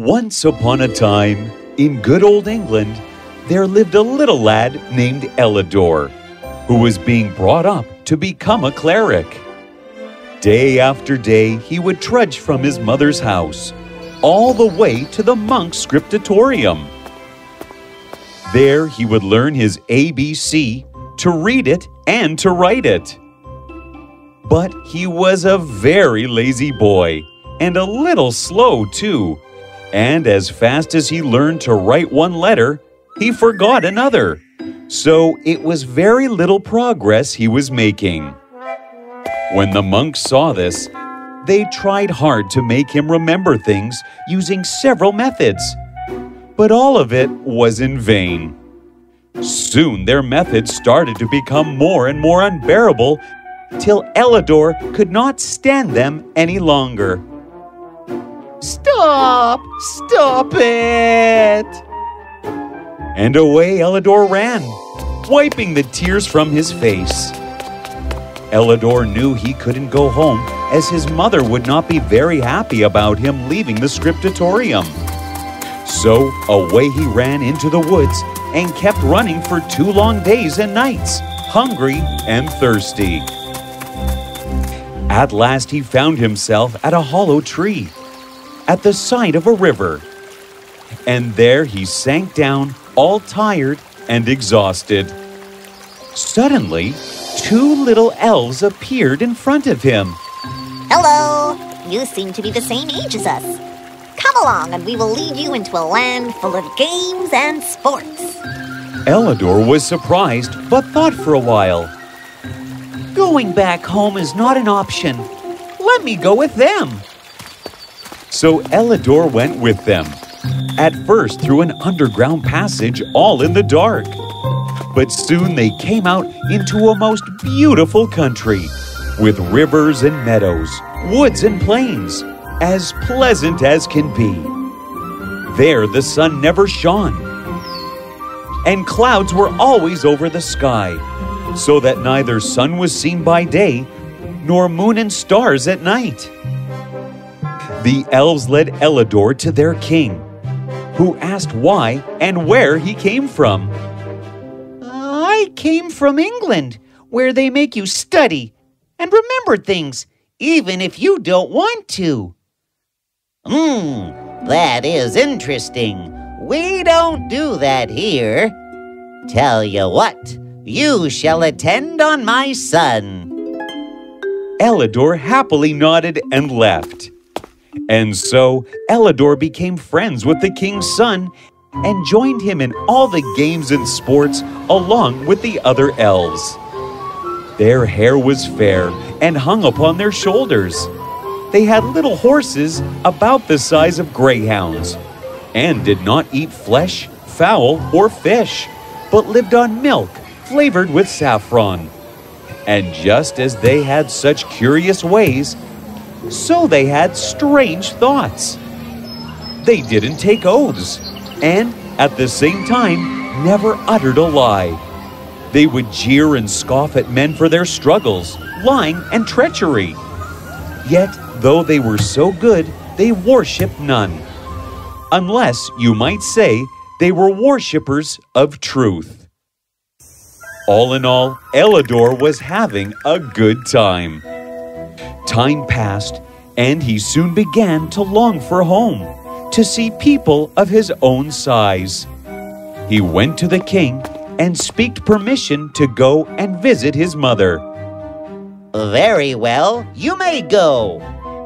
Once upon a time, in good old England, there lived a little lad named Elidor, who was being brought up to become a cleric. Day after day, he would trudge from his mother's house, all the way to the monk's scriptorium. There he would learn his ABC, to read it and to write it. But he was a very lazy boy, and a little slow too. And as fast as he learned to write one letter, he forgot another. So it was very little progress he was making. When the monks saw this, they tried hard to make him remember things using several methods. But all of it was in vain. Soon their methods started to become more and more unbearable till Elidor could not stand them any longer. "Stop! Stop it!" And away Elidor ran, wiping the tears from his face. Elidor knew he couldn't go home as his mother would not be very happy about him leaving the scriptorium. So away he ran into the woods and kept running for 2 long days and nights, hungry and thirsty. At last he found himself at a hollow tree, at the side of a river. And there he sank down, all tired and exhausted. Suddenly, 2 little elves appeared in front of him. Hello! You seem to be the same age as us. Come along and we will lead you into a land full of games and sports. Elidor was surprised, but thought for a while. "Going back home is not an option. Let me go with them." So Elidor went with them, at first through an underground passage all in the dark. But soon they came out into a most beautiful country, with rivers and meadows, woods and plains, as pleasant as can be. There the sun never shone, and clouds were always over the sky, so that neither sun was seen by day, nor moon and stars at night. The elves led Elidor to their king, who asked why and where he came from. "I came from England, where they make you study and remember things, even if you don't want to." That is interesting. We don't do that here. Tell you what, you shall attend on my son." Elidor happily nodded and left. And so Elidor became friends with the king's son and joined him in all the games and sports along with the other elves. Their hair was fair and hung upon their shoulders. They had little horses about the size of greyhounds and did not eat flesh, fowl, or fish, but lived on milk flavored with saffron. And just as they had such curious ways, so they had strange thoughts. They didn't take oaths, and at the same time never uttered a lie. They would jeer and scoff at men for their struggles, lying, and treachery. Yet, though they were so good, they worshipped none. Unless, you might say, they were worshippers of truth. All in all, Elidor was having a good time. Time passed, and he soon began to long for home, to see people of his own size. He went to the king and sought permission to go and visit his mother. "Very well, you may go,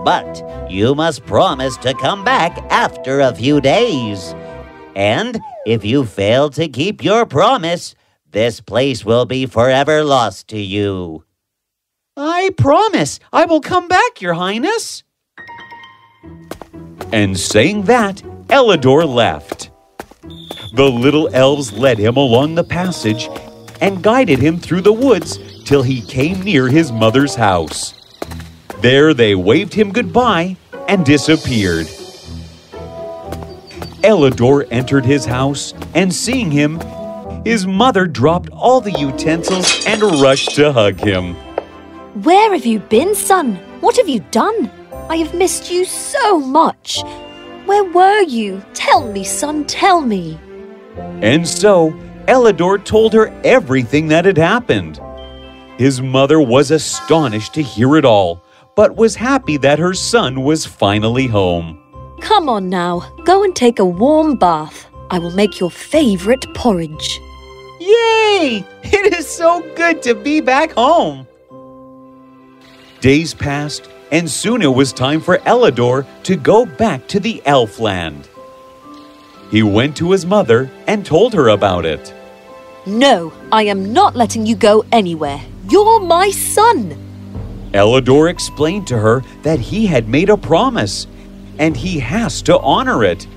but you must promise to come back after a few days. And if you fail to keep your promise, this place will be forever lost to you." "I promise I will come back, Your Highness." And saying that, Elidor left. The little elves led him along the passage and guided him through the woods till he came near his mother's house. There they waved him goodbye and disappeared. Elidor entered his house, and seeing him, his mother dropped all the utensils and rushed to hug him. "Where have you been, son? What have you done? I have missed you so much. Where were you? Tell me, son, tell me. And so Ellador told her everything that had happened. His mother was astonished to hear it all, but was happy that her son was finally home. Come on now, go and take a warm bath. I will make your favorite porridge. Yay! It is so good to be back home. Days passed, and soon it was time for Ellador to go back to the Elfland. He went to his mother and told her about it. No, I am not letting you go anywhere. You're my son. Ellador explained to her that he had made a promise, and he has to honor it.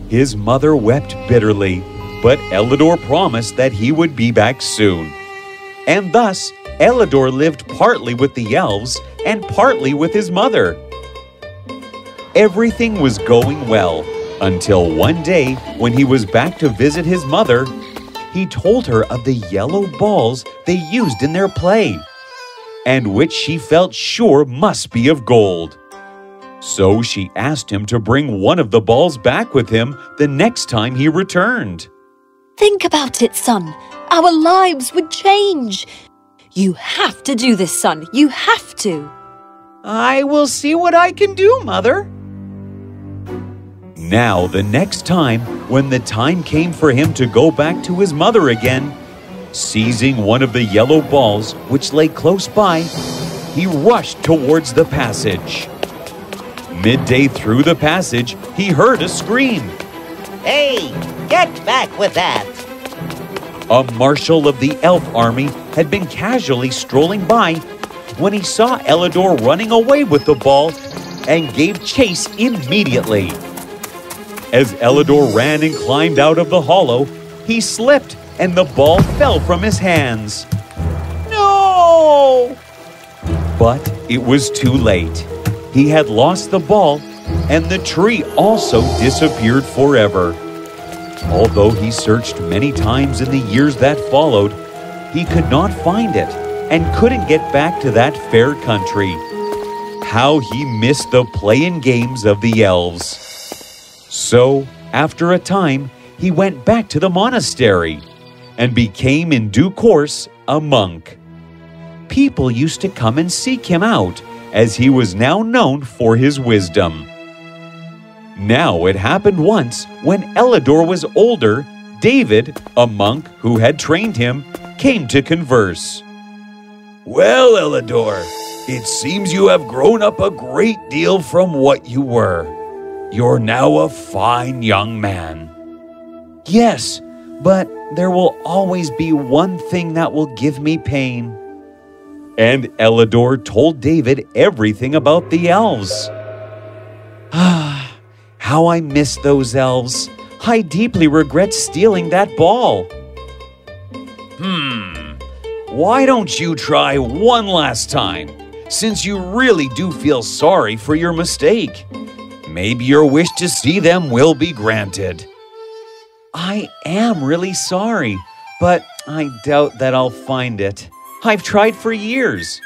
His mother wept bitterly, but Ellador promised that he would be back soon. And thus, Ellador lived partly with the elves and partly with his mother. Everything was going well until one day when he was back to visit his mother. He told her of the yellow balls they used in their play, and which she felt sure must be of gold. So she asked him to bring one of the balls back with him the next time he returned. Think about it, son. Our lives would change. You have to do this, son. You have to. I will see what I can do, Mother. Now, the next time, when the time came for him to go back to his mother again, seizing one of the yellow balls which lay close by, he rushed towards the passage. Midday through the passage, he heard a scream. Hey, get back with that! A marshal of the elf army had been casually strolling by when he saw Ellador running away with the ball and gave chase immediately. As Ellador ran and climbed out of the hollow, he slipped and the ball fell from his hands. No! But it was too late. He had lost the ball, and the tree also disappeared forever. Although he searched many times in the years that followed, he could not find it and couldn't get back to that fair country. How he missed the play and games of the elves. So, after a time, he went back to the monastery and became in due course a monk. People used to come and seek him out, as he was now known for his wisdom. Now it happened once when Ellador was older, David, a monk who had trained him, came to converse. Well, Ellador, it seems you have grown up a great deal from what you were. You're now a fine young man. Yes, but there will always be one thing that will give me pain. And Ellador told David everything about the elves. Ah, how I miss those elves. I deeply regret stealing that ball. Why don't you try one last time, since you really do feel sorry for your mistake? Maybe your wish to see them will be granted. I am really sorry, but I doubt that I'll find it. I've tried for years.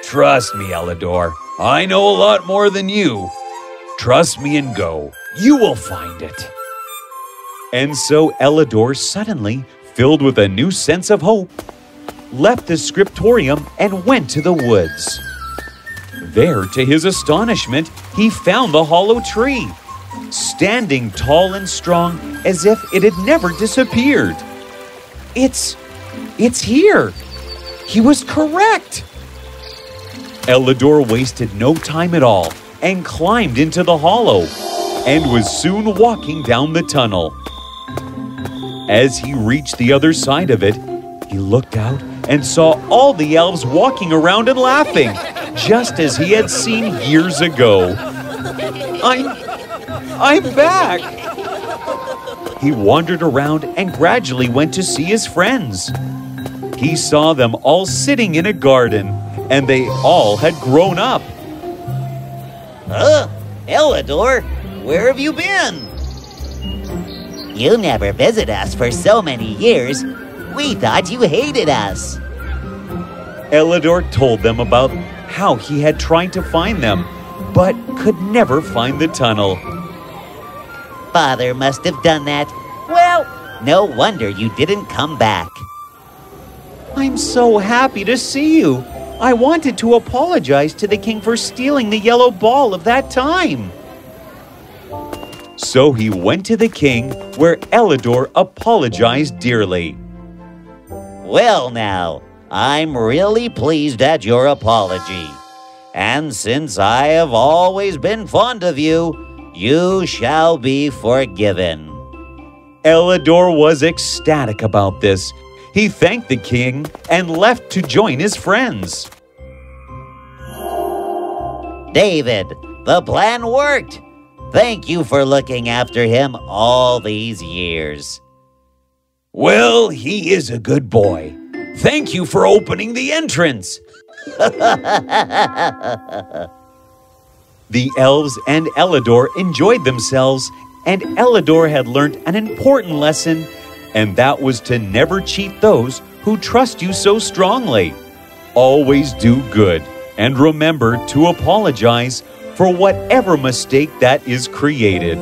Trust me, Ellador. I know a lot more than you. Trust me and go. You will find it. And so Ellador, suddenly filled with a new sense of hope, left the scriptorium and went to the woods. There, to his astonishment, he found the hollow tree, standing tall and strong as if it had never disappeared. It's here. He was correct. Ellador wasted no time at all and climbed into the hollow and was soon walking down the tunnel. As he reached the other side of it, he looked out and saw all the elves walking around and laughing, just as he had seen years ago. I'm back! He wandered around and gradually went to see his friends. He saw them all sitting in a garden, and they all had grown up. Ellador, where have you been? You never visit us for so many years. We thought you hated us. Ellador told them about how he had tried to find them, but could never find the tunnel. Father must have done that. Well, no wonder you didn't come back. I'm so happy to see you. I wanted to apologize to the king for stealing the yellow ball of that time. So he went to the king, where Elidor apologized dearly. Well now, I'm really pleased at your apology. And since I have always been fond of you, you shall be forgiven. Elidor was ecstatic about this. He thanked the king and left to join his friends. David, the plan worked. Thank you for looking after him all these years. Well, he is a good boy. Thank you for opening the entrance. The elves and Elidor enjoyed themselves, and Elidor had learned an important lesson, and that was to never cheat those who trust you so strongly. Always do good, and remember to apologize for whatever mistake that is created.